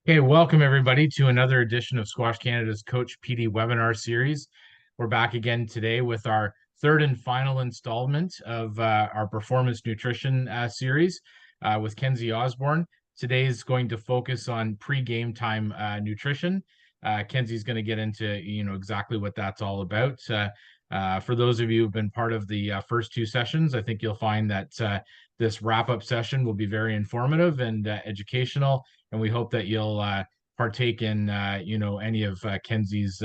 Okay, welcome everybody to another edition of Squash Canada's Coach PD webinar series. We're back again today with our third and final installment of our performance nutrition series with Kenzie Osborne. Today is going to focus on pre-game time nutrition. Kenzie's going to get into exactly what that's all about. For those of you who've been part of the first two sessions, I think you'll find that this wrap-up session will be very informative and educational, and we hope that you'll partake in any of Kenzie's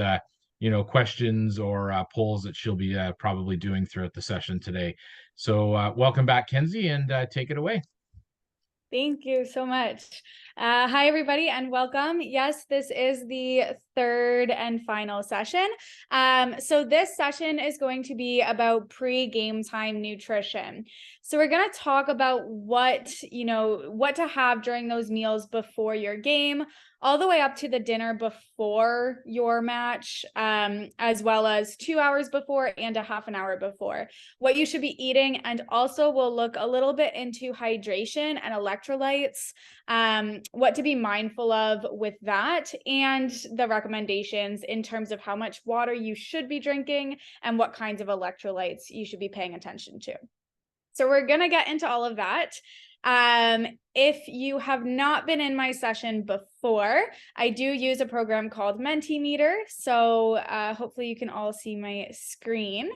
questions or polls that she'll be probably doing throughout the session today. So welcome back, Kenzie, and take it away. Thank you so much. Hi, everybody, and welcome. Yes, this is the third and final session. So this session is going to be about pre-game time nutrition. So we're going to talk about what to have during those meals before your game, all the way up to the dinner before your match, as well as 2 hours before and a half an hour before, what you should be eating. And also we'll look a little bit into hydration and electrolytes, what to be mindful of with that, and the recommendations in terms of how much water you should be drinking and what kinds of electrolytes you should be paying attention to. So we're going to get into all of that. If you have not been in my session before, I do use a program called Mentimeter. So hopefully you can all see my screen.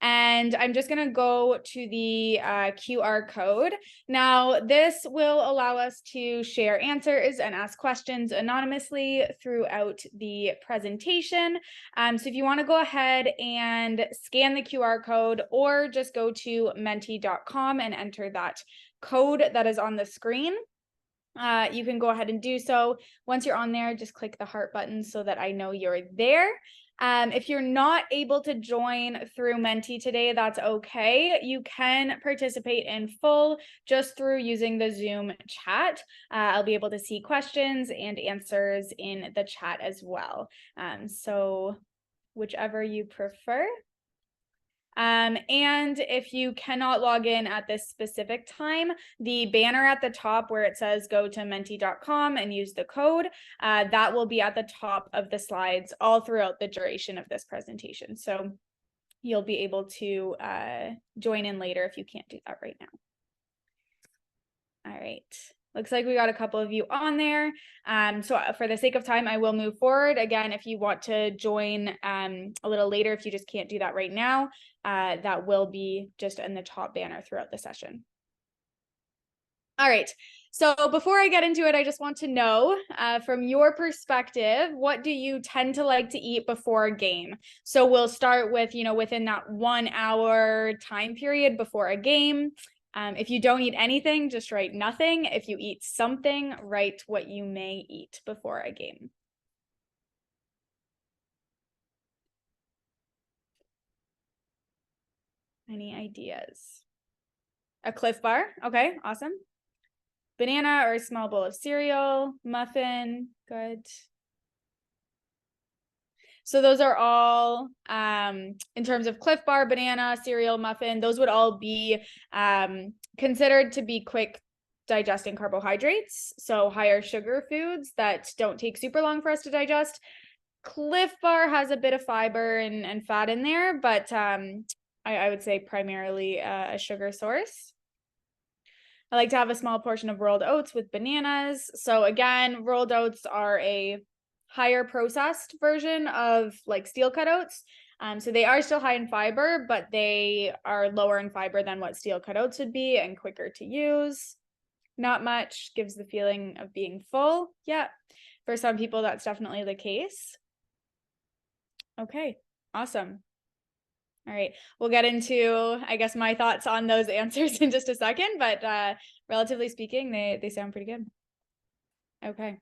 And I'm just going to go to the QR code. Now, this will allow us to share answers and ask questions anonymously throughout the presentation. So if you want to go ahead and scan the QR code, or just go to menti.com and enter that code that is on the screen, you can go ahead and do so. Once you're on there, just click the heart button so that I know you're there. If you're not able to join through Menti today, that's okay. You can participate in full just through using the Zoom chat. I'll be able to see questions and answers in the chat as well. So whichever you prefer. And if you cannot log in at this specific time, the banner at the top where it says go to menti.com and use the code, that will be at the top of the slides all throughout the duration of this presentation. So you'll be able to join in later if you can't do that right now. All right. Looks like we got a couple of you on there. So for the sake of time, I will move forward. Again, if you want to join a little later, if you just can't do that right now, that will be just in the top banner throughout the session. All right. So before I get into it, I just want to know from your perspective, what do you tend to like to eat before a game? So we'll start with, within that 1 hour time period before a game. If you don't eat anything, just write nothing. If you eat something, write what you may eat before a game. Any ideas? A Cliff Bar. Okay, awesome. Banana or a small bowl of cereal, muffin. Good. So those are all, in terms of Cliff Bar, banana, cereal, muffin, those would all be considered to be quick digesting carbohydrates. So higher sugar foods that don't take super long for us to digest. Cliff Bar has a bit of fiber and fat in there, but I would say primarily a sugar source. I like to have a small portion of rolled oats with bananas. So again, rolled oats are a higher processed version of like steel cut oats. So they are still high in fiber, but they are lower in fiber than what steel cut oats would be and quicker to use. Not much, gives the feeling of being full. Yeah, for some people, that's definitely the case. Okay, awesome. All right, we'll get into, I guess, my thoughts on those answers in just a second, but relatively speaking, they sound pretty good. Okay.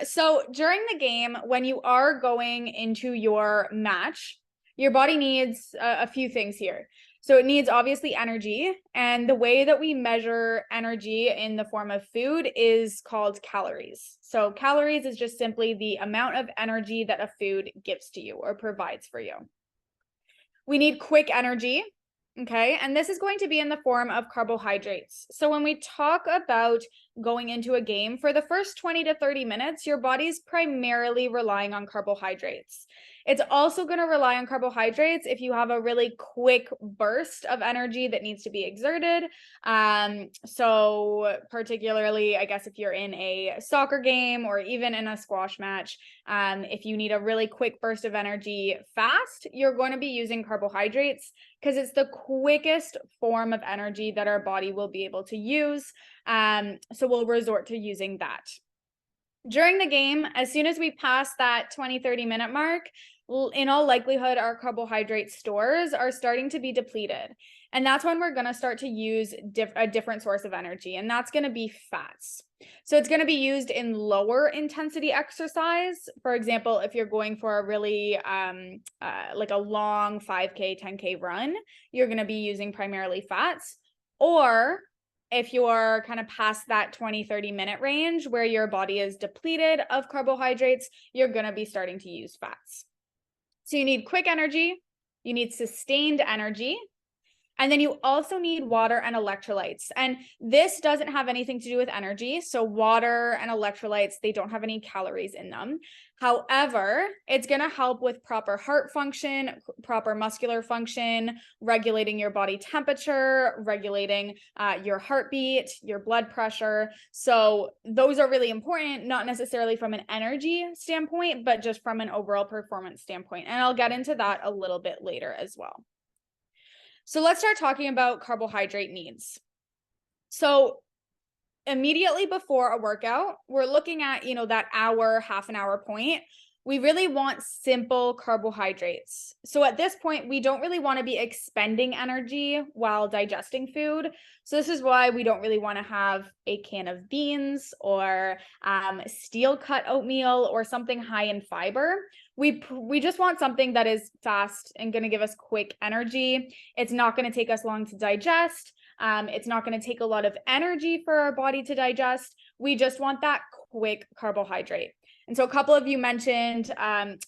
So during the game, when you are going into your match, your body needs a few things here. So it needs obviously energy, and the way that we measure energy in the form of food is called calories. So calories is just simply the amount of energy that a food gives to you or provides for you. We need quick energy. Okay, and this is going to be in the form of carbohydrates. So when we talk about going into a game, for the first 20 to 30 minutes, your body's primarily relying on carbohydrates. It's also going to rely on carbohydrates if you have a really quick burst of energy that needs to be exerted. So particularly, I guess if you're in a soccer game or even in a squash match, if you need a really quick burst of energy fast, you're going to be using carbohydrates because it's the quickest form of energy that our body will be able to use. So we'll resort to using that. During the game, as soon as we pass that 20-30 minute mark, in all likelihood, our carbohydrate stores are starting to be depleted. And that's when we're going to start to use a different source of energy, and that's going to be fats. So it's going to be used in lower intensity exercise. For example, if you're going for a really like a long 5K, 10K run, you're going to be using primarily fats. Or if you're kind of past that 20-30 minute range where your body is depleted of carbohydrates, you're going to be starting to use fats. So you need quick energy, you need sustained energy, and then you also need water and electrolytes. And this doesn't have anything to do with energy. So water and electrolytes, they don't have any calories in them. However, it's going to help with proper heart function, proper muscular function, regulating your body temperature, regulating your heartbeat, your blood pressure. So those are really important, not necessarily from an energy standpoint, but just from an overall performance standpoint. And I'll get into that a little bit later as well. So let's start talking about carbohydrate needs. So immediately before a workout, we're looking at, that hour, half an hour point. We really want simple carbohydrates. So at this point, we don't really want to be expending energy while digesting food. So this is why we don't really want to have a can of beans or steel cut oatmeal or something high in fiber. We just want something that is fast and going to give us quick energy. It's not going to take us long to digest. It's not going to take a lot of energy for our body to digest. We just want that quick carbohydrate. And so a couple of you mentioned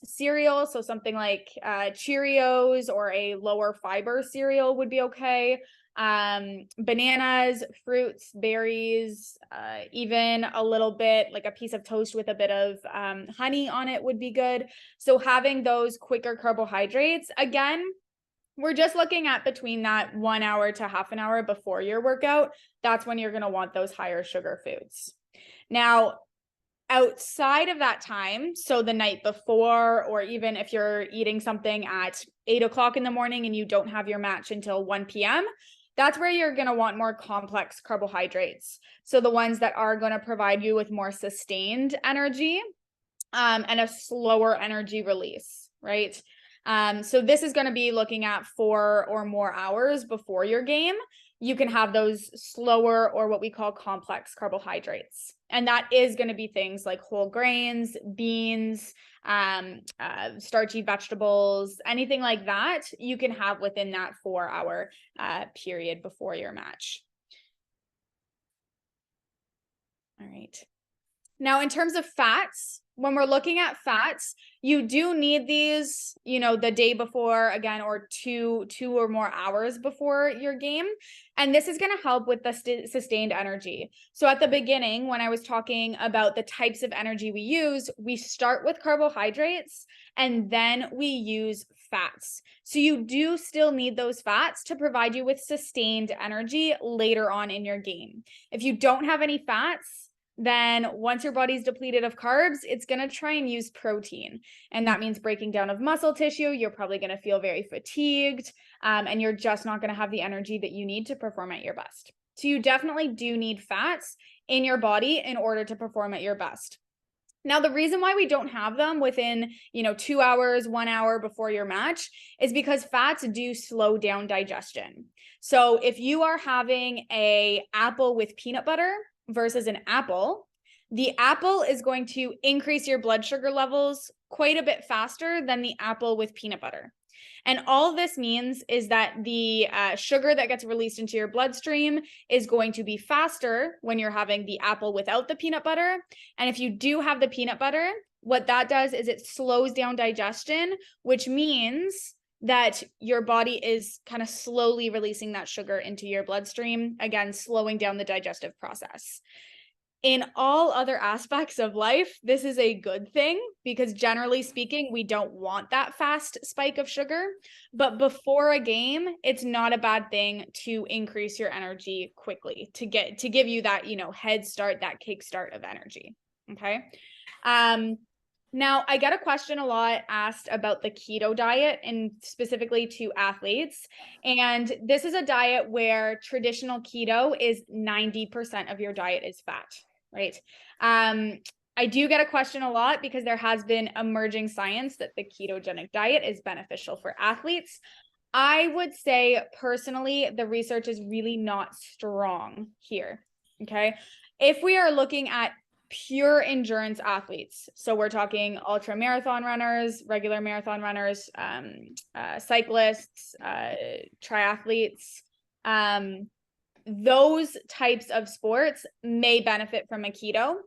cereal. So something like Cheerios or a lower fiber cereal would be okay. Bananas, fruits, berries, even a little bit like a piece of toast with a bit of honey on it would be good. So having those quicker carbohydrates, again, we're just looking at between that 1 hour to half an hour before your workout. That's when you're going to want those higher sugar foods. Now, outside of that time, so the night before, or even if you're eating something at 8 o'clock in the morning and you don't have your match until 1 p.m., that's where you're going to want more complex carbohydrates. So the ones that are going to provide you with more sustained energy and a slower energy release, right? So this is going to be looking at 4 or more hours before your game. You can have those slower or what we call complex carbohydrates. And that is going to be things like whole grains, beans, starchy vegetables, anything like that you can have within that 4-hour period before your match. All right. Now, in terms of fats, when we're looking at fats, you do need these, the day before, again, or two or more hours before your game. And this is going to help with the sustained energy. So at the beginning, when I was talking about the types of energy we use, we start with carbohydrates and then we use fats. So you do still need those fats to provide you with sustained energy later on in your game. If you don't have any fats, then once your body's depleted of carbs, it's going to try and use protein. And that means breaking down of muscle tissue. You're probably going to feel very fatigued, and you're just not going to have the energy that you need to perform at your best. So you definitely do need fats in your body in order to perform at your best. Now, the reason why we don't have them within, 2 hours, 1 hour before your match is because fats do slow down digestion. So if you are having an apple with peanut butter versus an apple, the apple is going to increase your blood sugar levels quite a bit faster than the apple with peanut butter. And all this means is that the sugar that gets released into your bloodstream is going to be faster when you're having the apple without the peanut butter. And if you do have the peanut butter, what that does is it slows down digestion, which means that your body is kind of slowly releasing that sugar into your bloodstream, again, slowing down the digestive process. In all other aspects of life, this is a good thing because generally speaking, we don't want that fast spike of sugar. But before a game, it's not a bad thing to increase your energy quickly to give you that, head start, that kick start of energy. Okay. Now, I get a question a lot asked about the keto diet and specifically to athletes. And this is a diet where traditional keto is 90% of your diet is fat, right? I do get a question a lot because there has been emerging science that the ketogenic diet is beneficial for athletes. I would say personally, the research is really not strong here, okay? If we are looking at pure endurance athletes, so we're talking ultra marathon runners, regular marathon runners, cyclists, triathletes, those types of sports may benefit from a keto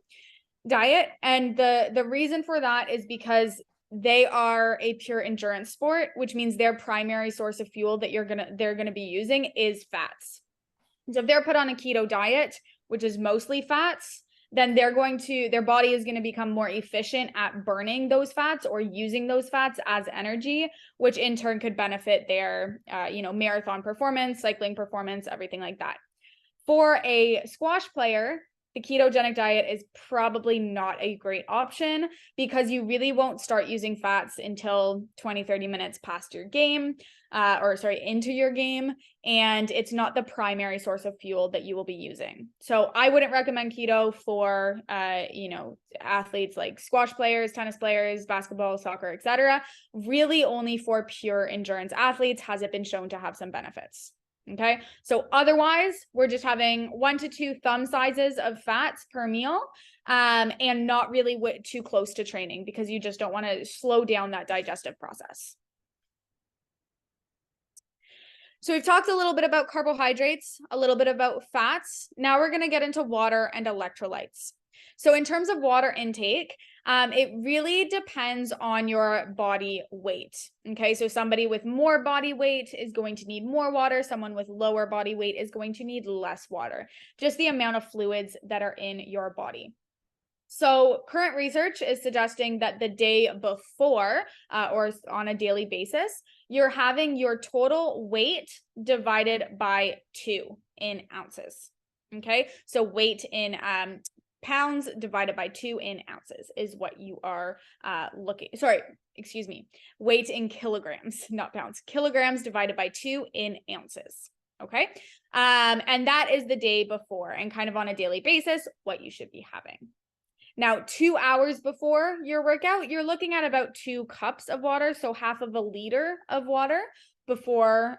diet. And the reason for that is because they are a pure endurance sport, which means their primary source of fuel that they're gonna be using is fats. So if they're put on a keto diet, which is mostly fats, then their body is going to become more efficient at burning those fats or using those fats as energy, which in turn could benefit their, marathon performance, cycling performance, everything like that. For a squash player, the ketogenic diet is probably not a great option because you really won't start using fats until 20, 30 minutes past your game, into your game. And it's not the primary source of fuel that you will be using. So I wouldn't recommend keto for, athletes like squash players, tennis players, basketball, soccer, etc. Really only for pure endurance athletes has it been shown to have some benefits. Okay, so otherwise, we're just having 1 to 2 thumb sizes of fats per meal, and not really too close to training because you just don't want to slow down that digestive process. So we've talked a little bit about carbohydrates, a little bit about fats. Now we're going to get into water and electrolytes. So in terms of water intake, it really depends on your body weight. Okay, so somebody with more body weight is going to need more water. Someone with lower body weight is going to need less water. Just the amount of fluids that are in your body. So current research is suggesting that the day before, or on a daily basis, you're having your total weight divided by 2 in ounces. Okay, so weight in pounds divided by 2 in ounces is what you are weight in kilograms, not pounds. Kilograms divided by 2 in ounces. Okay, and that is the day before, and kind of on a daily basis what you should be having. Now, 2 hours before your workout, you're looking at about 2 cups of water, so half of a liter of water before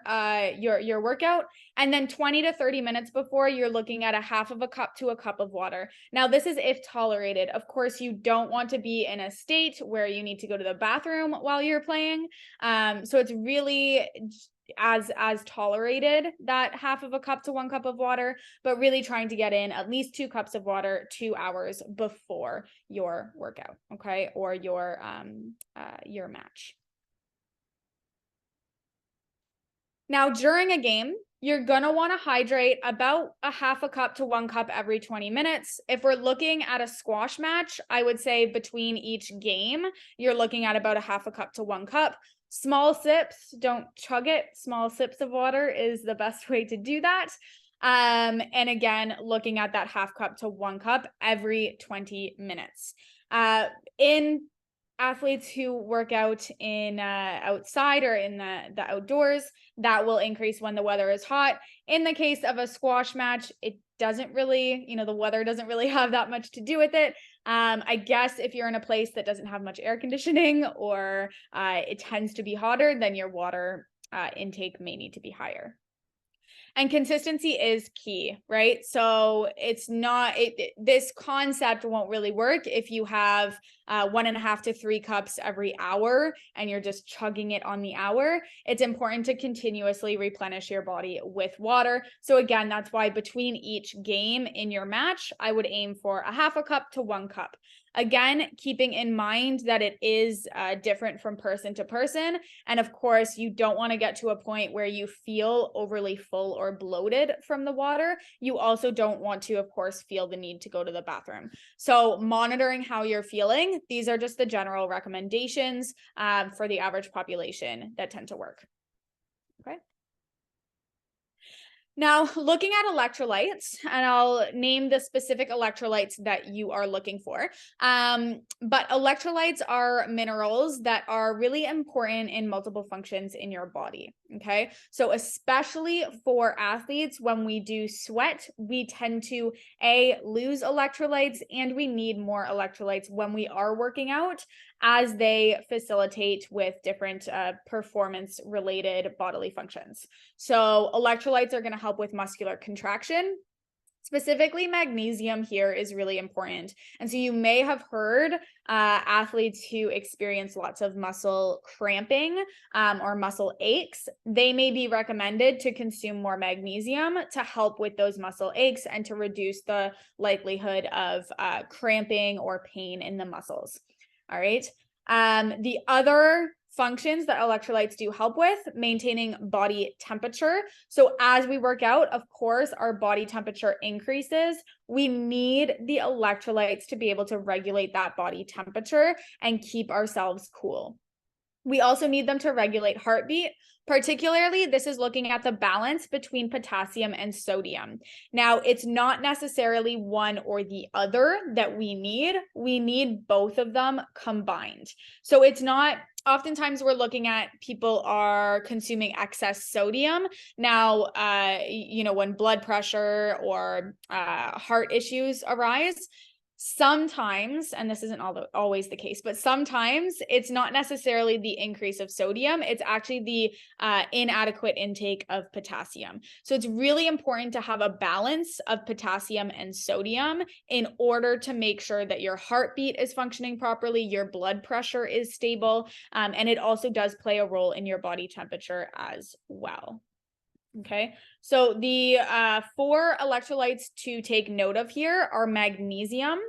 your workout. And then 20 to 30 minutes before, you're looking at a half of a cup to a cup of water. Now, this is if tolerated. Of course, you don't want to be in a state where you need to go to the bathroom while you're playing. So it's really as tolerated, that half of a cup to 1 cup of water, but really trying to get in at least 2 cups of water 2 hours before your workout, okay, or your match. Now, during a game, you're gonna want to hydrate about a half a cup to 1 cup every 20 minutes. If we're looking at a squash match, I would say between each game, you're looking at about a half a cup to 1 cup. Small sips, don't chug it. Small sips of water is the best way to do that. And again, looking at that half cup to 1 cup every 20 minutes. In athletes who work out in outside or in the outdoors, that will increase when the weather is hot. In the case of a squash match, it doesn't really, the weather doesn't really have that much to do with it. I guess if you're in a place that doesn't have much air conditioning or it tends to be hotter, then your water intake may need to be higher. And consistency is key, right? So it's not, this concept won't really work if you have 1.5 to 3 cups every hour, and you're just chugging it on the hour, it's important to continuously replenish your body with water. So again, that's why between each game in your match, I would aim for a 1/2 cup to 1 cup. Again, keeping in mind that it is different from person to person. And of course, you don't want to get to a point where you feel overly full or bloated from the water. You also don't want to, of course, feel the need to go to the bathroom. So monitoring how you're feeling, these are just the general recommendations for the average population that tend to work. Okay. Now, looking at electrolytes, and I'll name the specific electrolytes that you are looking for. But electrolytes are minerals that are really important in multiple functions in your body. Okay. So, especially for athletes, when we do sweat, we tend to lose electrolytes, and we need more electrolytes when we are working out, as they facilitate with different performance related bodily functions. So electrolytes are going to help with muscular contraction. Specifically, magnesium here is really important. And so you may have heard athletes who experience lots of muscle cramping or muscle aches. They may be recommended to consume more magnesium to help with those muscle aches and to reduce the likelihood of cramping or pain in the muscles. All right. The other functions that electrolytes do help with: maintaining body temperature. So as we work out, of course, our body temperature increases. We need the electrolytes to be able to regulate that body temperature and keep ourselves cool. We also need them to regulate heartbeat. Particularly, this is looking at the balance between potassium and sodium. Now, it's not necessarily one or the other that we need both of them combined. So it's not, oftentimes we're looking at people are consuming excess sodium. Now, when blood pressure or heart issues arise, sometimes, and this isn't always the case, but sometimes it's not necessarily the increase of sodium, it's actually the inadequate intake of potassium. So it's really important to have a balance of potassium and sodium in order to make sure that your heartbeat is functioning properly, your blood pressure is stable, and it also does play a role in your body temperature as well. Okay, so the 4 electrolytes to take note of here are magnesium,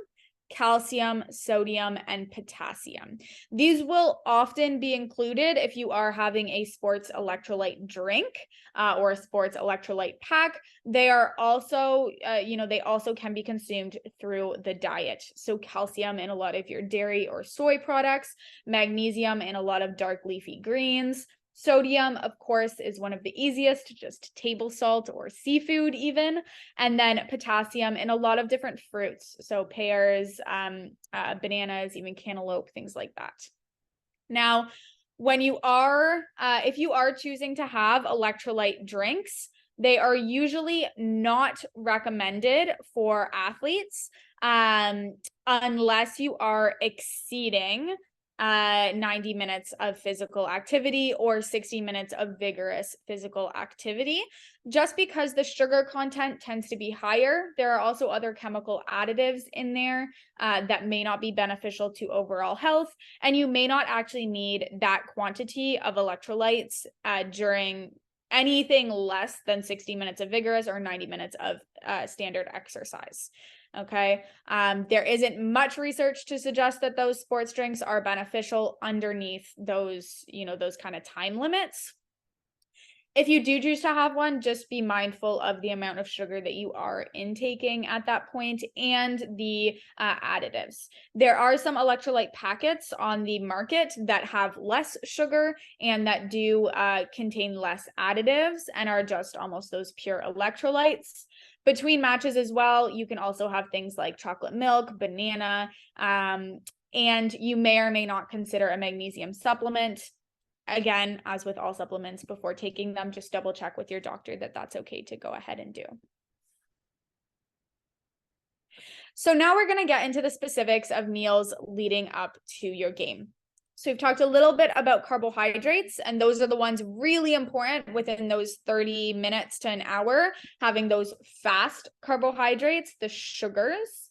calcium, sodium, and potassium. These will often be included if you are having a sports electrolyte drink or a sports electrolyte pack. They are also, they also can be consumed through the diet. So calcium in a lot of your dairy or soy products, magnesium in a lot of dark leafy greens. Sodium, of course, is one of the easiest, just table salt or seafood even. And then potassium in a lot of different fruits. So pears, bananas, even cantaloupe, things like that. Now, when you are, if you are choosing to have electrolyte drinks, they are usually not recommended for athletes unless you are exceeding 90 minutes of physical activity or 60 minutes of vigorous physical activity, just because the sugar content tends to be higher. There are also other chemical additives in there that may not be beneficial to overall health, and you may not actually need that quantity of electrolytes during anything less than 60 minutes of vigorous or 90 minutes of standard exercise. Okay. There isn't much research to suggest that those sports drinks are beneficial underneath those, those kind of time limits. If you do choose to have one, just be mindful of the amount of sugar that you are intaking at that point and the additives. There are some electrolyte packets on the market that have less sugar and that do contain less additives and are just almost those pure electrolytes. Between matches as well, you can also have things like chocolate milk, banana, and you may or may not consider a magnesium supplement. Again, as with all supplements, before taking them, just double check with your doctor that that's okay to go ahead and do. So now we're going to get into the specifics of meals leading up to your game. So we've talked a little bit about carbohydrates, and those are the ones really important within those 30 minutes to an hour, having those fast carbohydrates, the sugars.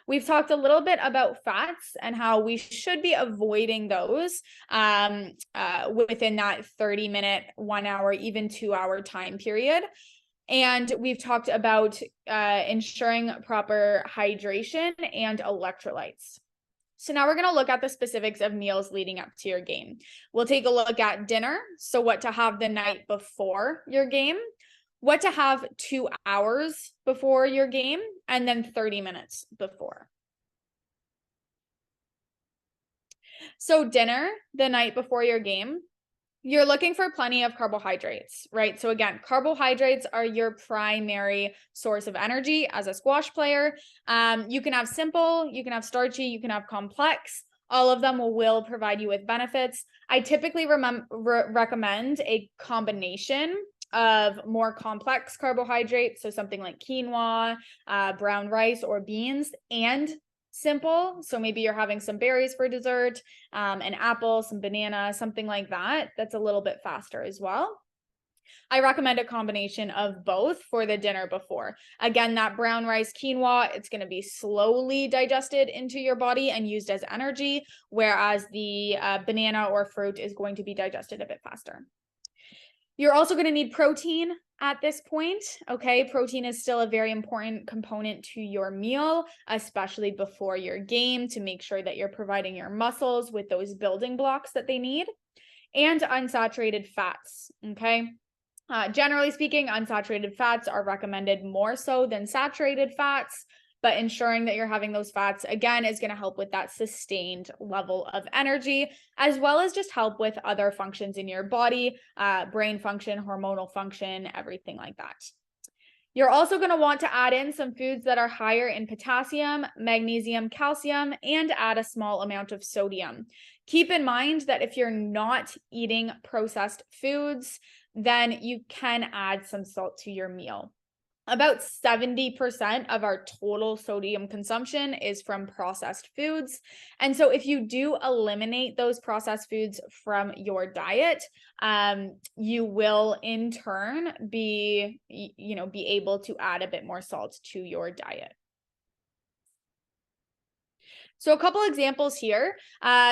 We've talked a little bit about fats and how we should be avoiding those within that 30-minute, 1 hour, even 2 hour time period. And we've talked about ensuring proper hydration and electrolytes. So now we're going to look at the specifics of meals leading up to your game. We'll take a look at dinner, so what to have the night before your game, what to have 2 hours before your game, and then 30 minutes before. So dinner the night before your game, you're looking for plenty of carbohydrates, right? So again, carbohydrates are your primary source of energy as a squash player. You can have simple, you can have starchy, you can have complex. All of them will provide you with benefits. I typically recommend a combination of more complex carbohydrates, so something like quinoa, brown rice, or beans, and simple. So maybe you're having some berries for dessert, an apple, some banana, something like that. That's a little bit faster as well. I recommend a combination of both for the dinner before. Again, that brown rice quinoa, it's going to be slowly digested into your body and used as energy, whereas the banana or fruit is going to be digested a bit faster. You're also going to need protein at this point, okay? Protein is still a very important component to your meal, especially before your game, to make sure that you're providing your muscles with those building blocks that they need. And unsaturated fats, okay? Generally speaking, unsaturated fats are recommended more so than saturated fats, but ensuring that you're having those fats, again, is going to help with that sustained level of energy, as well as just help with other functions in your body, brain function, hormonal function, everything like that. You're also going to want to add in some foods that are higher in potassium, magnesium, calcium, and add a small amount of sodium. Keep in mind that if you're not eating processed foods, then you can add some salt to your meal. About 70% of our total sodium consumption is from processed foods. And so if you do eliminate those processed foods from your diet, you will in turn be able to add a bit more salt to your diet. So a couple examples here,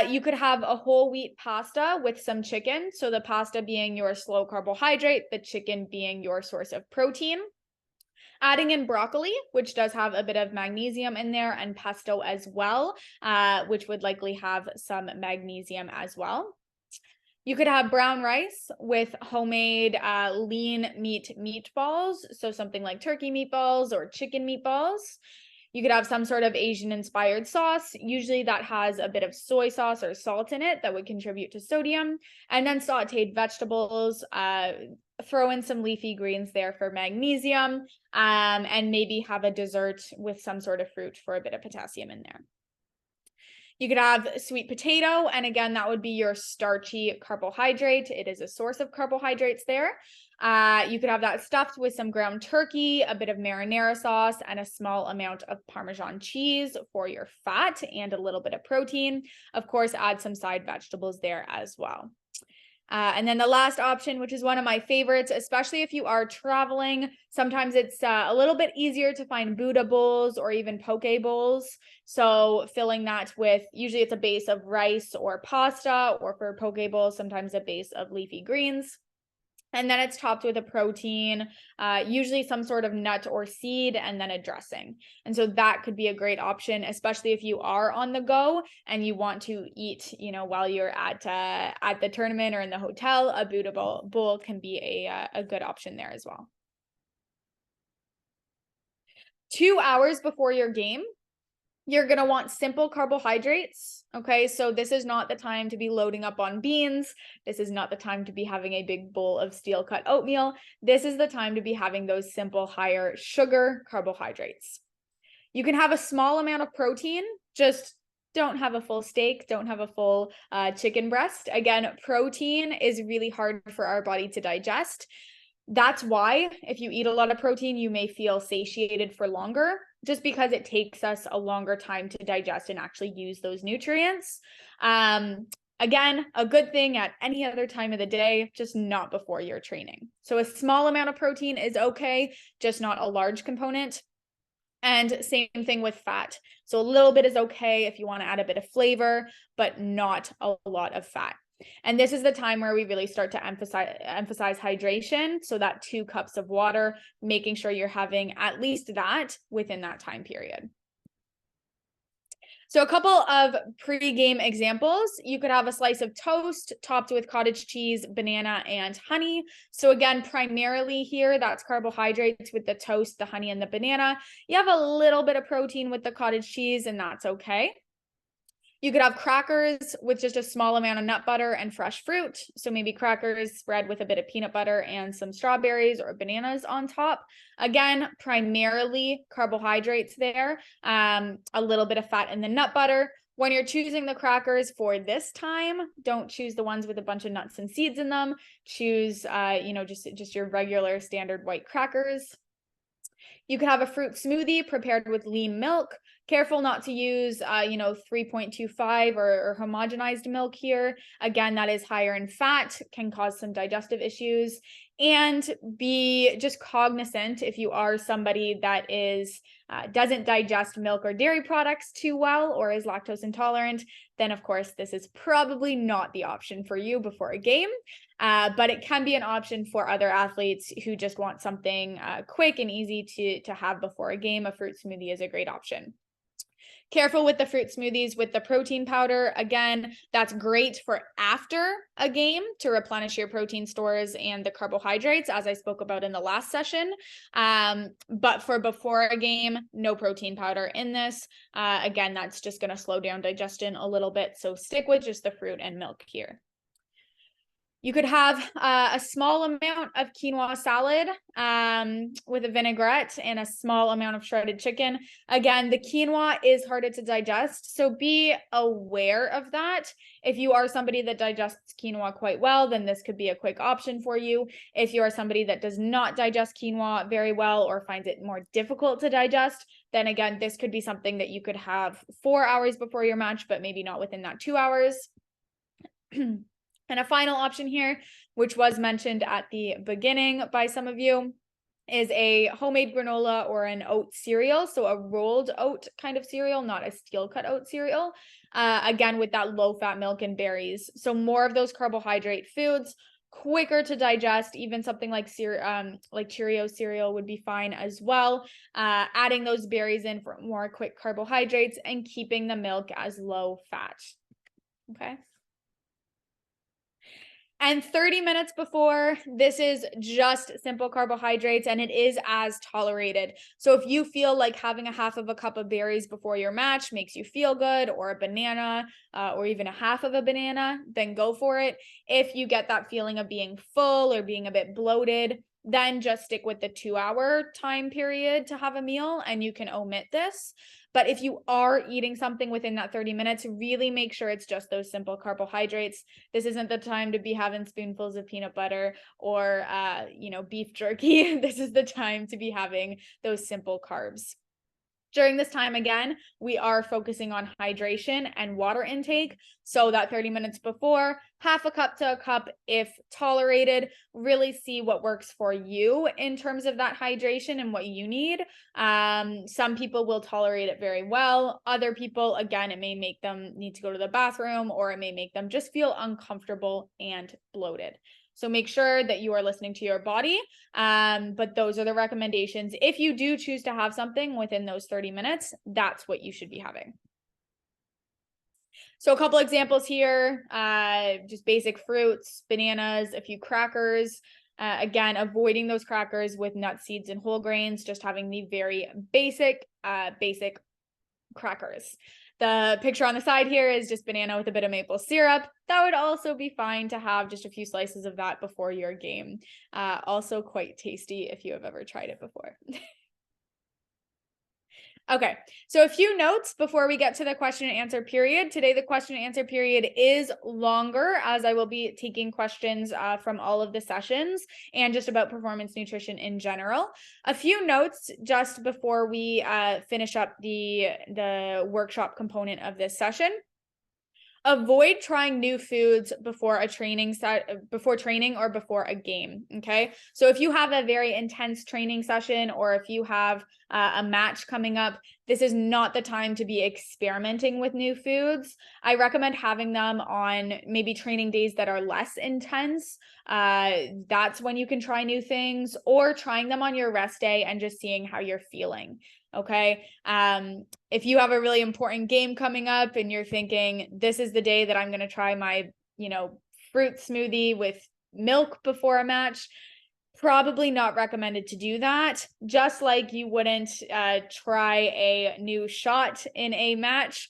you could have a whole wheat pasta with some chicken. So the pasta being your slow carbohydrate, the chicken being your source of protein. Adding in broccoli, which does have a bit of magnesium in there, and pesto as well, which would likely have some magnesium as well. You could have brown rice with homemade lean meat meatballs, so something like turkey meatballs or chicken meatballs. You could have some sort of Asian inspired sauce. Usually that has a bit of soy sauce or salt in it that would contribute to sodium. And then sauteed vegetables, throw in some leafy greens there for magnesium, and maybe have a dessert with some sort of fruit for a bit of potassium in there. You could have sweet potato, and again, that would be your starchy carbohydrate. It is a source of carbohydrates there. You could have that stuffed with some ground turkey, a bit of marinara sauce, and a small amount of Parmesan cheese for your fat and a little bit of protein. Of course, add some side vegetables there as well. And then the last option, which is one of my favorites, especially if you are traveling, sometimes it's a little bit easier to find Buddha bowls or even poke bowls. So filling that with, usually it's a base of rice or pasta, or for poke bowls, sometimes a base of leafy greens. And then it's topped with a protein, usually some sort of nut or seed, and then a dressing. And so that could be a great option, especially if you are on the go and you want to eat, while you're at the tournament or in the hotel. A Buddha bowl can be a good option there as well. 2 hours before your game, you're going to want simple carbohydrates. Okay, so this is not the time to be loading up on beans. This is not the time to be having a big bowl of steel cut oatmeal. This is the time to be having those simple, higher sugar carbohydrates. You can have a small amount of protein, just don't have a full steak, don't have a full chicken breast. Again, protein is really hard for our body to digest. That's why if you eat a lot of protein, you may feel satiated for longer, just because it takes us a longer time to digest and actually use those nutrients. Again, a good thing at any other time of the day, just not before you're training. So a small amount of protein is okay, just not a large component. And same thing with fat. So a little bit is okay if you want to add a bit of flavor, but not a lot of fat. And this is the time where we really start to emphasize hydration. So that 2 cups of water, making sure you're having at least that within that time period. So a couple of pre-game examples. You could have a slice of toast topped with cottage cheese, banana, and honey. So again, primarily here, that's carbohydrates with the toast, the honey, and the banana. You have a little bit of protein with the cottage cheese, and that's okay. You could have crackers with just a small amount of nut butter and fresh fruit. So maybe crackers spread with a bit of peanut butter and some strawberries or bananas on top. Again, primarily carbohydrates there, a little bit of fat in the nut butter. When you're choosing the crackers for this time, don't choose the ones with a bunch of nuts and seeds in them. Choose, just your regular standard white crackers. You could have a fruit smoothie prepared with lean milk. Careful not to use, 3.25 or homogenized milk here. Again, that is higher in fat, can cause some digestive issues. And be just cognizant if you are somebody that is doesn't digest milk or dairy products too well or is lactose intolerant, then of course this is probably not the option for you before a game. But it can be an option for other athletes who just want something quick and easy to have before a game. A fruit smoothie is a great option. Careful with the fruit smoothies with the protein powder. Again, that's great for after a game to replenish your protein stores and the carbohydrates, as I spoke about in the last session. But for before a game, no protein powder in this. Again, that's just going to slow down digestion a little bit. So stick with just the fruit and milk here. You could have a small amount of quinoa salad with a vinaigrette and a small amount of shredded chicken. Again, the quinoa is harder to digest, so be aware of that. If you are somebody that digests quinoa quite well, then this could be a quick option for you. If you are somebody that does not digest quinoa very well or finds it more difficult to digest, then again, this could be something that you could have 4 hours before your match, but maybe not within that 2 hours. And a final option here, which was mentioned at the beginning by some of you, is a homemade granola or an oat cereal. So a rolled oat kind of cereal, not a steel cut oat cereal. Again, with that low fat milk and berries. So more of those carbohydrate foods, quicker to digest. Even something like Cheerio cereal would be fine as well. Adding those berries in for more quick carbohydrates and keeping the milk as low fat. Okay. And 30 minutes before, this is just simple carbohydrates and it is as tolerated. So if you feel like having a half of a cup of berries before your match makes you feel good, or a banana, or even a half of a banana, then go for it. If you get that feeling of being full or being a bit bloated, then just stick with the 2-hour time period to have a meal and you can omit this. But if you are eating something within that 30 minutes, really make sure it's just those simple carbohydrates. This isn't the time to be having spoonfuls of peanut butter or, beef jerky. This is the time to be having those simple carbs. During this time, again, we are focusing on hydration and water intake. So that 30 minutes before, half a cup to a cup if tolerated. Really see what works for you in terms of that hydration and what you need. Some people will tolerate it very well. Other people, again, it may make them need to go to the bathroom, or it may make them just feel uncomfortable and bloated. So make sure that you are listening to your body. But those are the recommendations. If you do choose to have something within those 30 minutes, that's what you should be having. So a couple examples here, just basic fruits, bananas, a few crackers. Again, avoiding those crackers with nuts, seeds, and whole grains, just having the very basic crackers. The picture on the side here is just banana with a bit of maple syrup. That would also be fine to have just a few slices of that before your game. Also quite tasty if you have ever tried it before. Okay, so a few notes before we get to the question and answer period. Today, the question and answer period is longer, as I will be taking questions from all of the sessions and just about performance nutrition in general. A few notes just before we finish up the workshop component of this session. Avoid trying new foods before a before training or before a game. Okay. So if you have a very intense training session, or if you have a match coming up, this is not the time to be experimenting with new foods. I recommend having them on maybe training days that are less intense. That's when you can try new things, or trying them on your rest day and just seeing how you're feeling. Okay. If you have a really important game coming up and you're thinking, this is the day that I'm going to try my, fruit smoothie with milk before a match, probably not recommended to do that. Just like you wouldn't try a new shot in a match,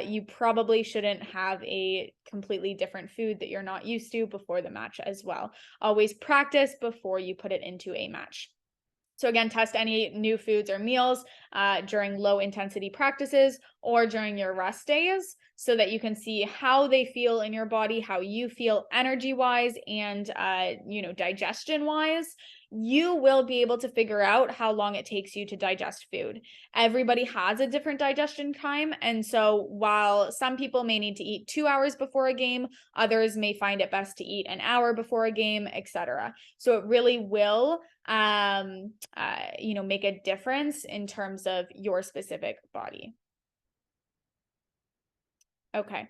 you probably shouldn't have a completely different food that you're not used to before the match as well. Always practice before you put it into a match. So again, test any new foods or meals during low intensity practices or during your rest days, so that you can see how they feel in your body, how you feel energy wise and, digestion wise. You will be able to figure out how long it takes you to digest food. Everybody has a different digestion time. And so while some people may need to eat 2 hours before a game, others may find it best to eat an hour before a game, etc. So it really will make a difference in terms of your specific body. Okay.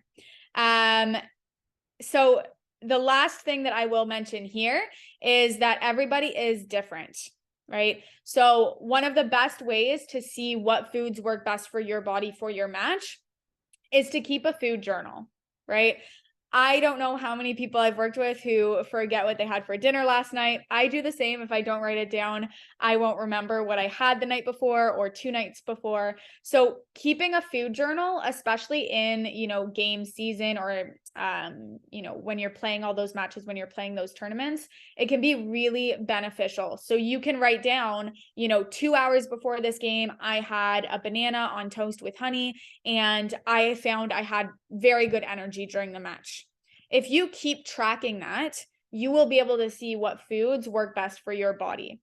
So the last thing that I will mention here is that everybody is different, right? So one of the best ways to see what foods work best for your body for your match is to keep a food journal, right? I don't know how many people I've worked with who forget what they had for dinner last night. I do the same. If I don't write it down, I won't remember what I had the night before or 2 nights before. So keeping a food journal, especially in, game season, or, when you're playing all those matches, when you're playing those tournaments, it can be really beneficial. So you can write down, 2 hours before this game, I had a banana on toast with honey, and I found I had very good energy during the match. If you keep tracking that, you will be able to see what foods work best for your body.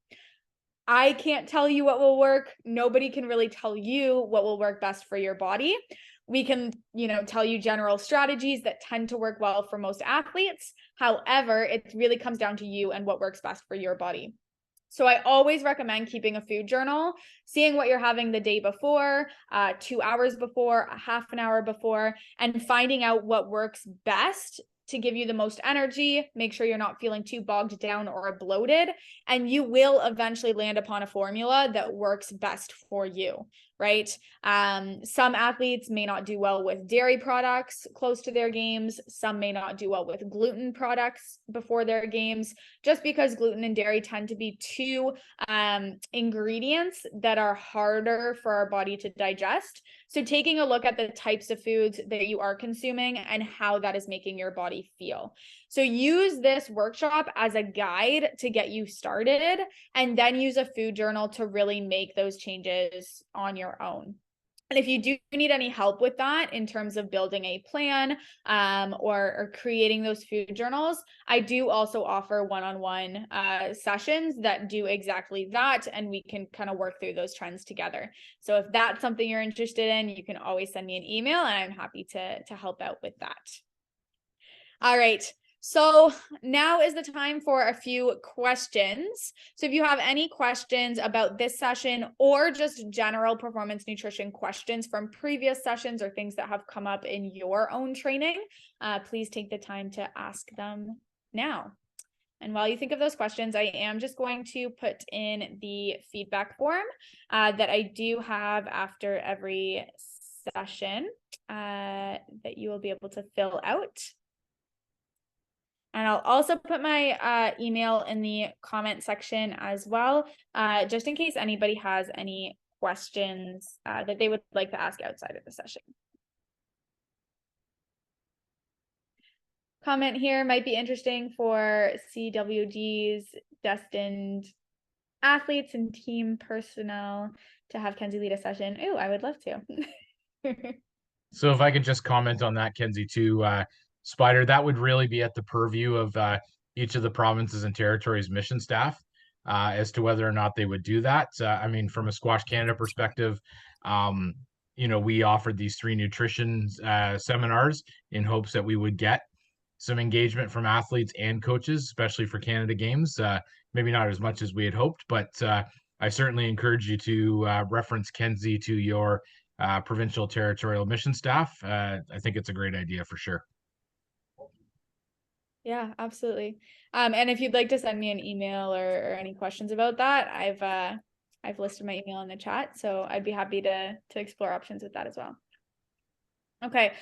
I can't tell you what will work. Nobody can really tell you what will work best for your body. We can, tell you general strategies that tend to work well for most athletes. However, it really comes down to you and what works best for your body. So I always recommend keeping a food journal, seeing what you're having the day before, 2 hours before, a half an hour before, and finding out what works best to give you the most energy. Make sure you're not feeling too bogged down or bloated, and you will eventually land upon a formula that works best for you, right? Some athletes may not do well with dairy products close to their games. Some may not do well with gluten products before their games, just because gluten and dairy tend to be two ingredients that are harder for our body to digest. So taking a look at the types of foods that you are consuming and how that is making your body feel. So use this workshop as a guide to get you started, and then use a food journal to really make those changes on your own. And if you do need any help with that in terms of building a plan or creating those food journals, I do also offer one-on-one sessions that do exactly that, and we can kind of work through those trends together. So if that's something you're interested in, you can always send me an email, and I'm happy to help out with that. All right. So now is the time for a few questions. So if you have any questions about this session, or just general performance nutrition questions from previous sessions or things that have come up in your own training, please take the time to ask them now. And while you think of those questions, I am just going to put in the feedback form that I do have after every session that you will be able to fill out. And I'll also put my email in the comment section as well, just in case anybody has any questions that they would like to ask outside of the session. Comment here might be interesting for CWG's destined athletes and team personnel to have Kenzie lead a session. Ooh, I would love to. So if I could just comment on that, Kenzie, too, Spider, that would really be at the purview of each of the provinces and territories' mission staff as to whether or not they would do that. I mean, from a Squash Canada perspective, we offered these 3 nutrition seminars in hopes that we would get some engagement from athletes and coaches, especially for Canada Games. Maybe not as much as we had hoped, but I certainly encourage you to reference Kenzie to your provincial territorial mission staff. I think it's a great idea for sure. Yeah, absolutely. And if you'd like to send me an email or any questions about that, I've listed my email in the chat, so I'd be happy to explore options with that as well. Okay,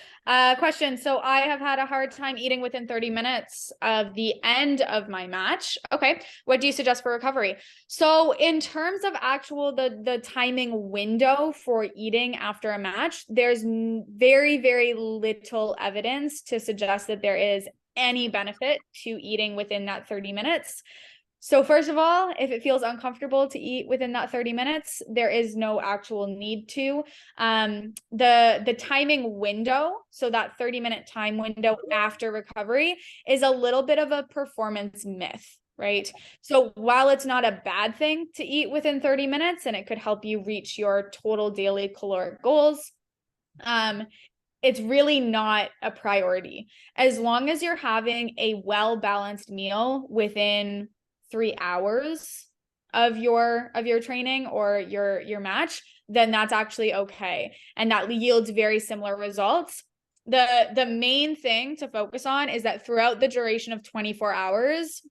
question. So I have had a hard time eating within 30 minutes of the end of my match. Okay, what do you suggest for recovery? So in terms of actual the timing window for eating after a match, there's very, very little evidence to suggest that there is any benefit to eating within that 30 minutes. So first of all, if it feels uncomfortable to eat within that 30 minutes, there is no actual need to. The timing window, so that 30-minute time window after recovery, is a little bit of a performance myth, right? So while it's not a bad thing to eat within 30 minutes and it could help you reach your total daily caloric goals, it's really not a priority. As long as you're having a well-balanced meal within 3 hours of your training or your match, then that's actually okay. And that yields very similar results. The main thing to focus on is that throughout the duration of 24 hours,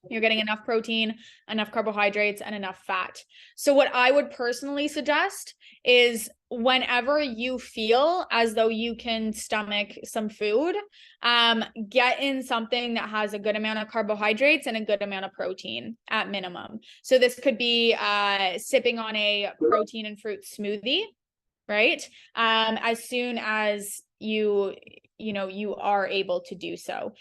you're getting enough protein, enough carbohydrates, and enough fat. So what I would personally suggest is whenever you feel as though you can stomach some food, get in something that has a good amount of carbohydrates and a good amount of protein at minimum. So this could be sipping on a protein and fruit smoothie, right? As soon as you are able to do so.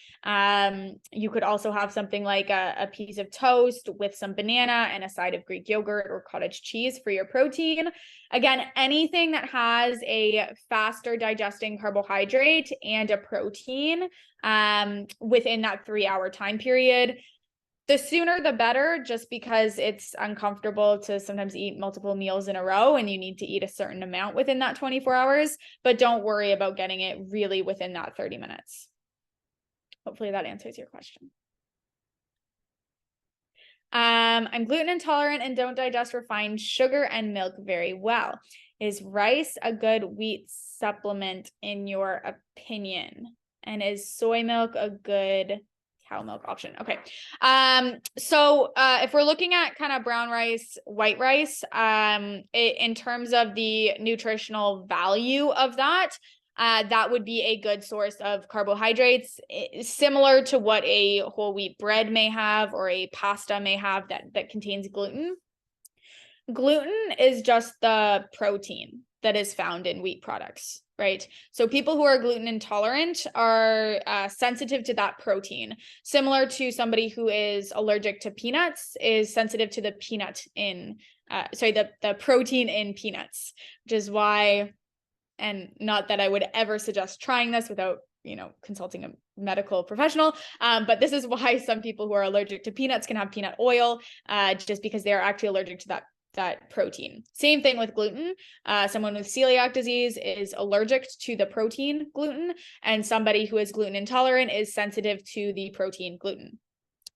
You could also have something like a piece of toast with some banana and a side of Greek yogurt or cottage cheese for your protein. Again, anything that has a faster digesting carbohydrate and a protein within that 3-hour time period. The sooner the better, just because it's uncomfortable to sometimes eat multiple meals in a row and you need to eat a certain amount within that 24 hours, but don't worry about getting it really within that 30 minutes. Hopefully that answers your question. I'm gluten intolerant and don't digest refined sugar and milk very well. Is rice a good wheat supplement in your opinion? And is soy milk a good cow milk option? Okay. So if we're looking at kind of brown rice, white rice, in terms of the nutritional value of that, that would be a good source of carbohydrates, similar to what a whole wheat bread may have or a pasta may have that contains gluten. Gluten is just the protein that is found in wheat products, right? So people who are gluten intolerant are sensitive to that protein, similar to somebody who is allergic to peanuts is sensitive to the the protein in peanuts, which is why, and not that I would ever suggest trying this without consulting a medical professional, but this is why some people who are allergic to peanuts can have peanut oil, just because they are actually allergic to that protein. Same thing with gluten. Someone with celiac disease is allergic to the protein gluten, and somebody who is gluten intolerant is sensitive to the protein gluten.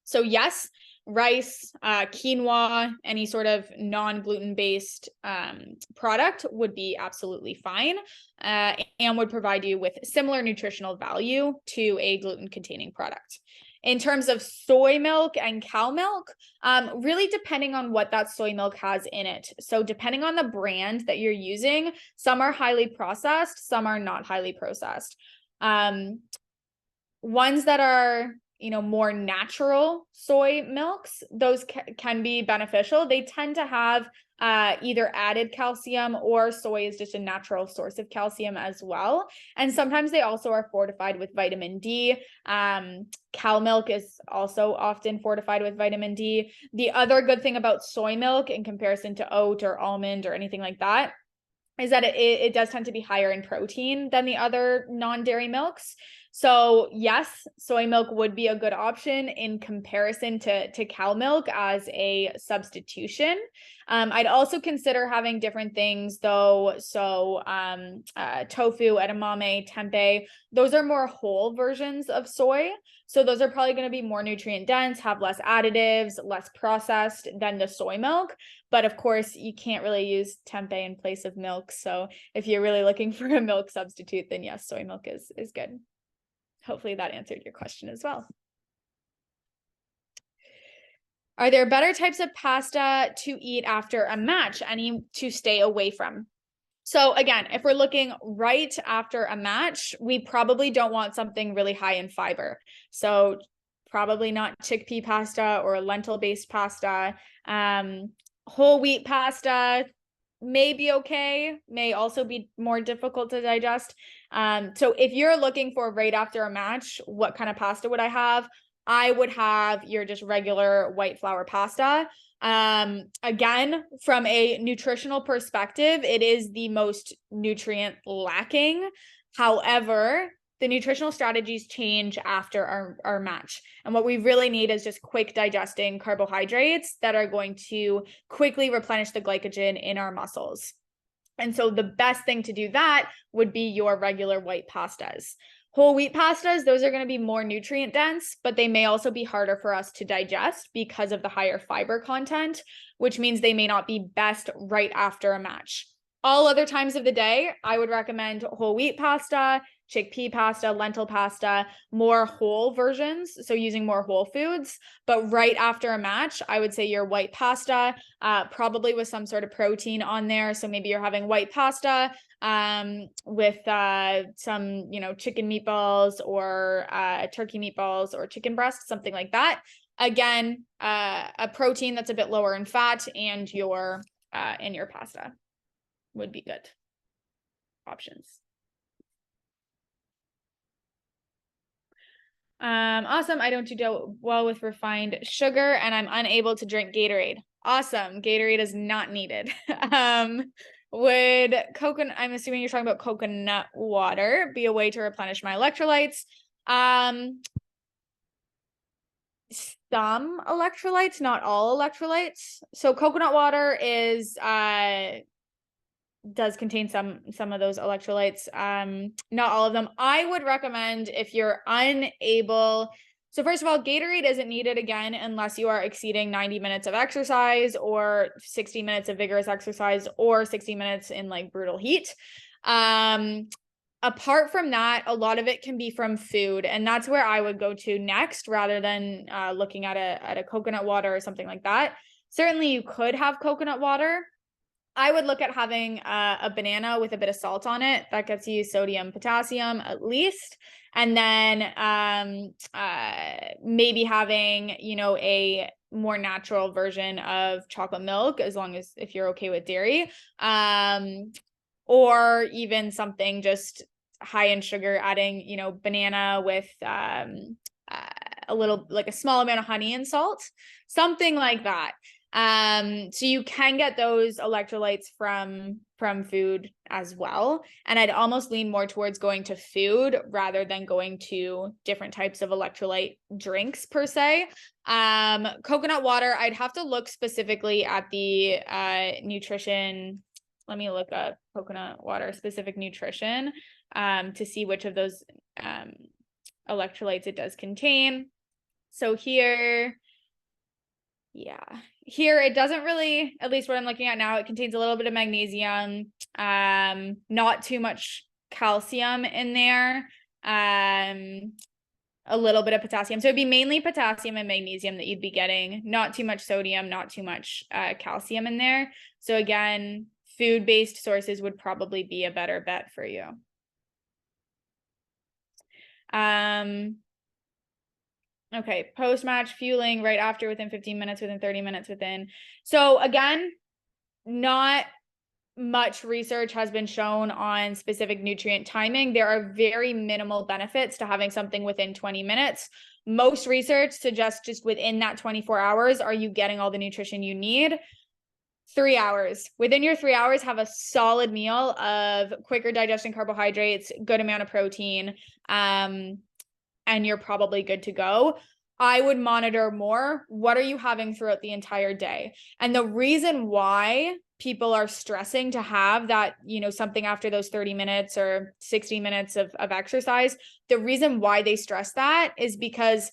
So yes, rice, quinoa, any sort of non-gluten based product would be absolutely fine, and would provide you with similar nutritional value to a gluten containing product. In terms of soy milk and cow milk, really depending on what that soy milk has in it. So depending on the brand that you're using, some are highly processed, some are not highly processed. Ones that are more natural soy milks, those can be beneficial. They tend to have either added calcium, or soy is just a natural source of calcium as well. And sometimes they also are fortified with vitamin D. Cow milk is also often fortified with vitamin D. The other good thing about soy milk in comparison to oat or almond or anything like that is that it does tend to be higher in protein than the other non-dairy milks. So yes, soy milk would be a good option in comparison to cow milk as a substitution. I'd also consider having different things though. So tofu, edamame, tempeh, those are more whole versions of soy. So those are probably going to be more nutrient dense, have less additives, less processed than the soy milk. But of course, you can't really use tempeh in place of milk. So if you're really looking for a milk substitute, then yes, soy milk is good. Hopefully that answered your question as well. Are there better types of pasta to eat after a match? Any to stay away from? So again, if we're looking right after a match, we probably don't want something really high in fiber. So probably not chickpea pasta or lentil-based pasta. Whole wheat pasta may be okay, may also be more difficult to digest. So if you're looking for right after a match, what kind of pasta would I have? I would have your just regular white flour pasta. Again, from a nutritional perspective, it is the most nutrient lacking. However, the nutritional strategies change after our match. And what we really need is just quick digesting carbohydrates that are going to quickly replenish the glycogen in our muscles. And so the best thing to do that would be your regular white pastas. Whole wheat pastas, those are going to be more nutrient dense, but they may also be harder for us to digest because of the higher fiber content, which means they may not be best right after a match. All other times of the day, I would recommend whole wheat pasta, chickpea pasta, lentil pasta, more whole versions, so using more whole foods. But right after a match, I would say your white pasta, probably with some sort of protein on there. So maybe you're having white pasta with some, chicken meatballs or turkey meatballs or chicken breast, something like that. Again, a protein that's a bit lower in fat and your pasta would be good options. Awesome. I don't do well with refined sugar and I'm unable to drink Gatorade. Awesome. Gatorade is not needed. Would coconut, I'm assuming you're talking about coconut water, be a way to replenish my electrolytes? Some electrolytes, not all electrolytes. So coconut water is does contain some of those electrolytes, not all of them. I would recommend if you're unable. So first of all, Gatorade isn't needed again unless you are exceeding 90 minutes of exercise or 60 minutes of vigorous exercise or 60 minutes in like brutal heat. Apart from that, a lot of it can be from food, and that's where I would go to next rather than looking at a coconut water or something like that. Certainly you could have coconut water. I would look at having a banana with a bit of salt on it. That gets you sodium, potassium at least. And then maybe having, a more natural version of chocolate milk, as long as if you're okay with dairy. Or even something just high in sugar, adding, banana with a little, like a small amount of honey and salt, something like that. So you can get those electrolytes from food as well. And I'd almost lean more towards going to food rather than going to different types of electrolyte drinks per se. Coconut water, I'd have to look specifically at the nutrition. Let me look up coconut water specific nutrition to see which of those electrolytes it does contain. So here it doesn't really, at least what I'm looking at now, it contains a little bit of magnesium, not too much calcium in there, a little bit of potassium. So it'd be mainly potassium and magnesium that you'd be getting, not too much sodium, not too much calcium in there. So again, food-based sources would probably be a better bet for you. Okay, post-match fueling right after, within 15 minutes, within 30 minutes, within. So again, not much research has been shown on specific nutrient timing. There are very minimal benefits to having something within 20 minutes. Most research suggests just within that 24 hours, are you getting all the nutrition you need? 3 hours. Within your 3 hours, have a solid meal of quicker digesting carbohydrates, good amount of protein, and you're probably good to go. I would monitor more. What are you having throughout the entire day? And the reason why people are stressing to have that, something after those 30 minutes or 60 minutes of exercise, the reason why they stress that is because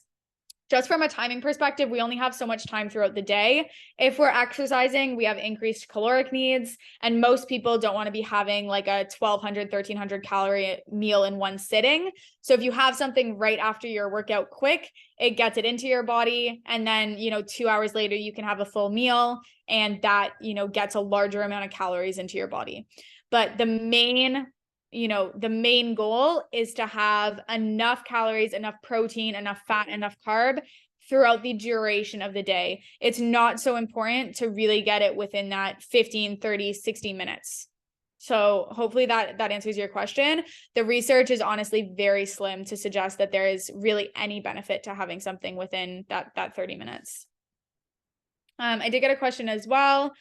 just from a timing perspective, we only have so much time throughout the day. If we're exercising, we have increased caloric needs, and most people don't want to be having like a 1,200, 1,300 calorie meal in one sitting. So if you have something right after your workout quick, it gets it into your body. And then, 2 hours later, you can have a full meal, and that, gets a larger amount of calories into your body. But the main goal is to have enough calories, enough protein, enough fat, enough carb throughout the duration of the day. It's not so important to really get it within that 15, 30, 60 minutes. So hopefully that answers your question. The research is honestly very slim to suggest that there is really any benefit to having something within that 30 minutes. I did get a question as well.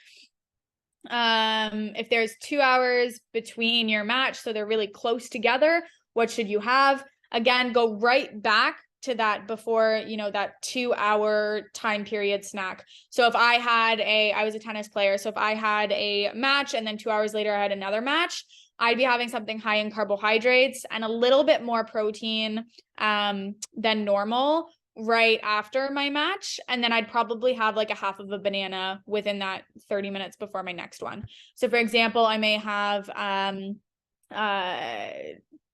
If there's 2 hours between your match, so they're really close together, what should you have? Again, go right back to that before, that 2 hour time period snack. So if I was a tennis player. So if I had a match and then 2 hours later I had another match, I'd be having something high in carbohydrates and a little bit more protein than normal right after my match. And then I'd probably have like a half of a banana within that 30 minutes before my next one. So for example, I may have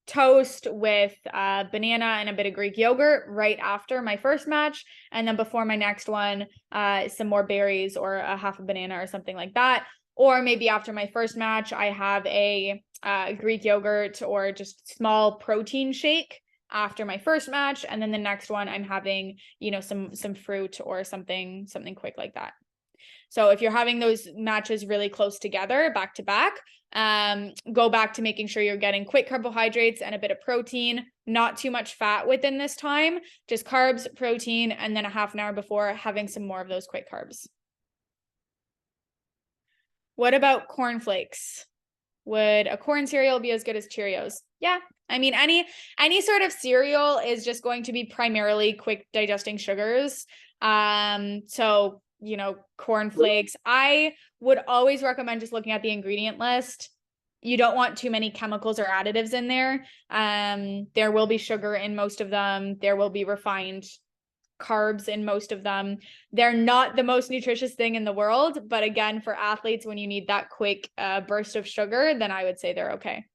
toast with banana and a bit of Greek yogurt right after my first match. And then before my next one, some more berries or a half a banana or something like that. Or maybe after my first match, I have a Greek yogurt or just small protein shake after my first match, and then the next one I'm having, some fruit or something quick like that. So if you're having those matches really close together, back to back, go back to making sure you're getting quick carbohydrates and a bit of protein, not too much fat within this time, just carbs, protein, and then a half an hour before having some more of those quick carbs. What about cornflakes? Would a corn cereal be as good as Cheerios? Yeah. I mean, any sort of cereal is just going to be primarily quick digesting sugars. So, cornflakes, I would always recommend just looking at the ingredient list. You don't want too many chemicals or additives in there. There will be sugar in most of them. There will be refined carbs in most of them. They're not the most nutritious thing in the world, but again, for athletes, when you need that quick burst of sugar, then I would say they're okay.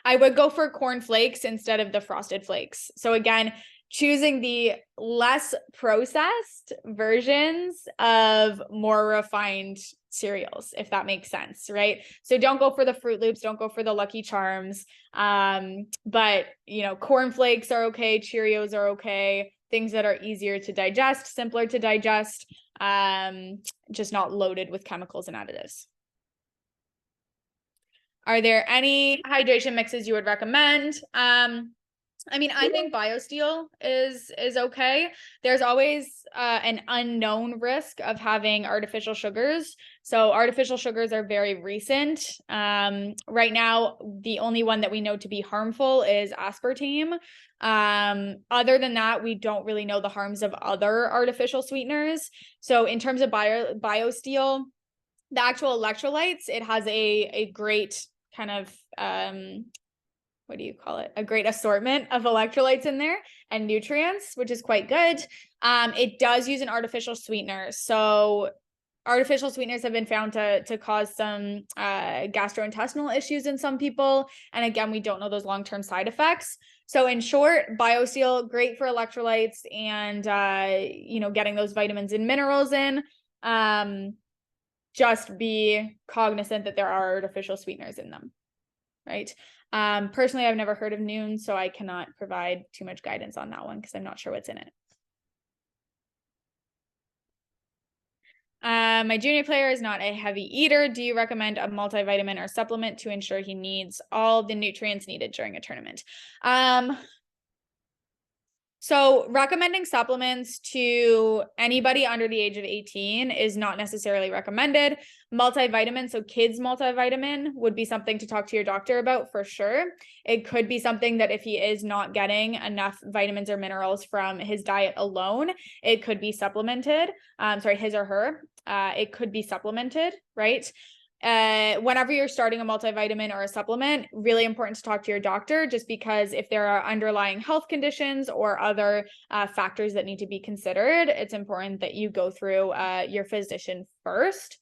I would go for corn flakes instead of the frosted flakes. So again, choosing the less processed versions of more refined cereals, if that makes sense, right? So don't go for the Fruit Loops, don't go for the Lucky Charms. But corn flakes are okay, Cheerios are okay, things that are easier to digest, simpler to digest, just not loaded with chemicals and additives. Are there any hydration mixes you would recommend? I mean, I think BioSteel is okay. There's always an unknown risk of having artificial sugars. So artificial sugars are very recent. Right now, the only one that we know to be harmful is aspartame. Other than that, we don't really know the harms of other artificial sweeteners. So in terms of BioSteel, the actual electrolytes, it has a great kind of what do you call it? A great assortment of electrolytes in there and nutrients, which is quite good. It does use an artificial sweetener. So artificial sweeteners have been found to cause some gastrointestinal issues in some people. And again, we don't know those long-term side effects. So in short, BioSteel, great for electrolytes and, getting those vitamins and minerals in. Just be cognizant that there are artificial sweeteners in them, right? Personally, I've never heard of Nuun, so I cannot provide too much guidance on that one because I'm not sure what's in it. My junior player is not a heavy eater. Do you recommend a multivitamin or supplement to ensure he needs all the nutrients needed during a tournament? So recommending supplements to anybody under the age of 18 is to anybody under the age of 18 is not necessarily recommended. Multivitamin, so kids multivitamin would be something to talk to your doctor about for sure. It could be something that if he is not getting enough vitamins or minerals from his diet alone, it could be supplemented. His or her, it could be supplemented, right? Whenever you're starting a multivitamin or a supplement, really important to talk to your doctor, just because if there are underlying health conditions or other factors that need to be considered, it's important that you go through your physician first.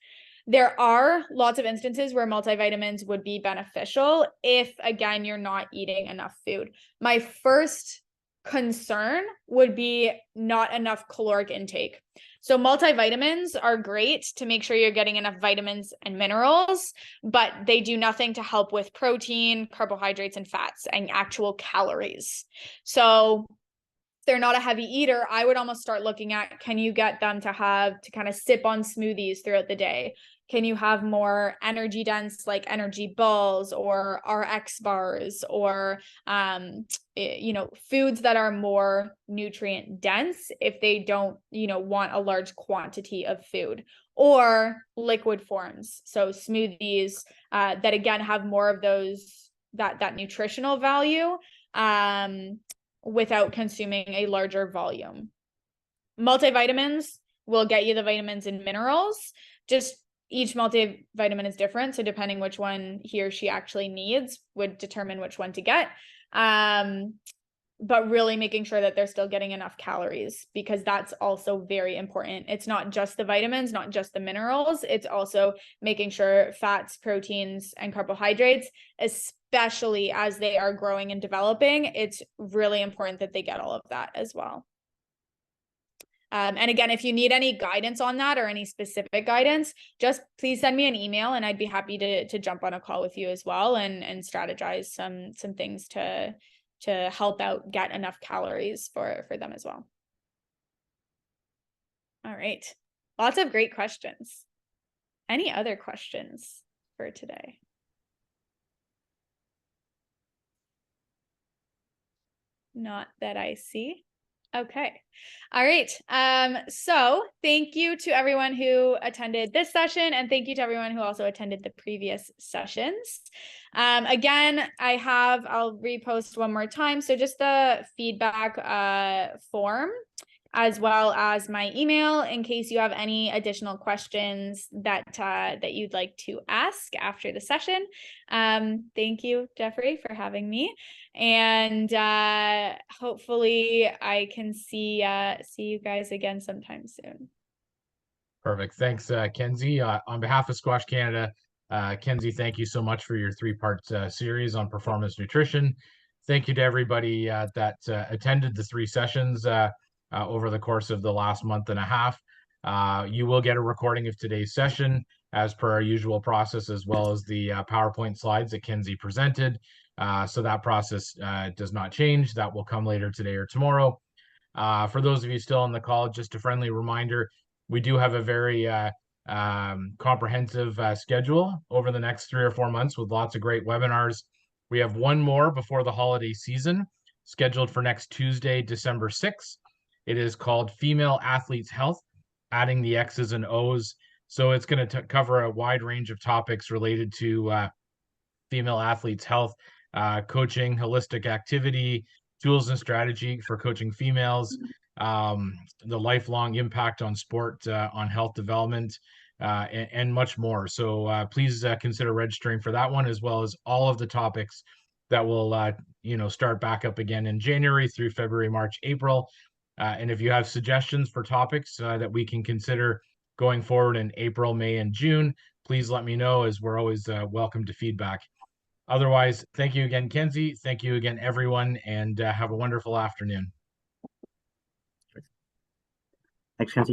There are lots of instances where multivitamins would be beneficial if, again, you're not eating enough food. My first concern would be not enough caloric intake. So multivitamins are great to make sure you're getting enough vitamins and minerals, but they do nothing to help with protein, carbohydrates, and fats and actual calories. So if they're not a heavy eater, I would almost start looking at, can you get them to kind of sip on smoothies throughout the day? Can you have more energy dense, like energy balls or RX bars, or foods that are more nutrient dense if they don't want a large quantity of food, or liquid forms, so smoothies that again have more of those that nutritional value without consuming a larger volume. Multivitamins will get you the vitamins and minerals. Just each multivitamin is different, so depending which one he or she actually needs would determine which one to get. But really making sure that they're still getting enough calories, because that's also very important. It's not just the vitamins, not just the minerals. It's also making sure fats, proteins, and carbohydrates, especially as they are growing and developing, it's really important that they get all of that as well. And again, if you need any guidance on that or any specific guidance, just please send me an email and I'd be happy to jump on a call with you as well and strategize some things to help out get enough calories for them as well. All right. Lots of great questions. Any other questions for today? Not that I see. Okay. All right. So thank you to everyone who attended this session, and thank you to everyone who also attended the previous sessions. Again, I'll repost one more time. So just the feedback form, as well as my email, in case you have any additional questions that you'd like to ask after the session. Thank you, Jeffrey, for having me. And hopefully I can see you guys again sometime soon. Perfect. Thanks, Kenzie. On behalf of Squash Canada, Kenzie, thank you so much for your three-part series on performance nutrition. Thank you to everybody that attended the 3 sessions over the course of the last month and a half. You will get a recording of today's session as per our usual process, as well as the PowerPoint slides that Kenzie presented. So that process does not change. That will come later today or tomorrow. For those of you still on the call, just a friendly reminder, we do have a very comprehensive schedule over the next 3 or 4 months with lots of great webinars. We have one more before the holiday season scheduled for next Tuesday, December 6th. It is called Female Athletes Health, Adding the X's and O's. So it's going to cover a wide range of topics related to female athletes' health, coaching, holistic activity, tools and strategy for coaching females, the lifelong impact on sport, on health development, and much more. So please consider registering for that one, as well as all of the topics that will start back up again in January through February, March, April. And if you have suggestions for topics that we can consider going forward in April, May, and June, please let me know, as we're always welcome to feedback. Otherwise, thank you again, Kenzie. Thank you again, everyone, and have a wonderful afternoon. Thanks, Kenzie.